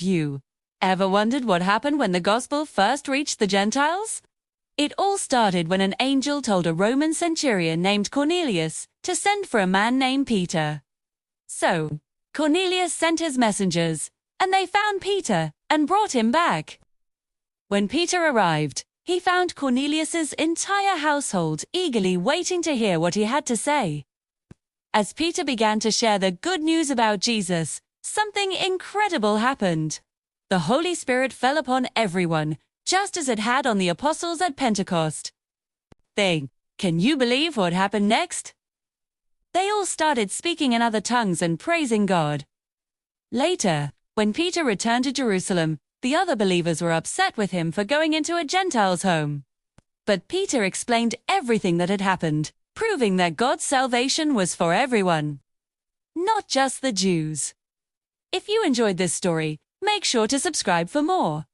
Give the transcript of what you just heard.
You ever wondered what happened when the gospel first reached the Gentiles? It all started when an angel told a Roman centurion named Cornelius to send for a man named Peter. So, Cornelius sent his messengers, and they found Peter and brought him back. When Peter arrived, he found Cornelius's entire household eagerly waiting to hear what he had to say. As Peter began to share the good news about Jesus, something incredible happened. The Holy Spirit fell upon everyone, just as it had on the apostles at Pentecost. Can you believe what happened next? They all started speaking in other tongues and praising God. Later, when Peter returned to Jerusalem, the other believers were upset with him for going into a Gentile's home. But Peter explained everything that had happened, proving that God's salvation was for everyone, not just the Jews. If you enjoyed this story, make sure to subscribe for more.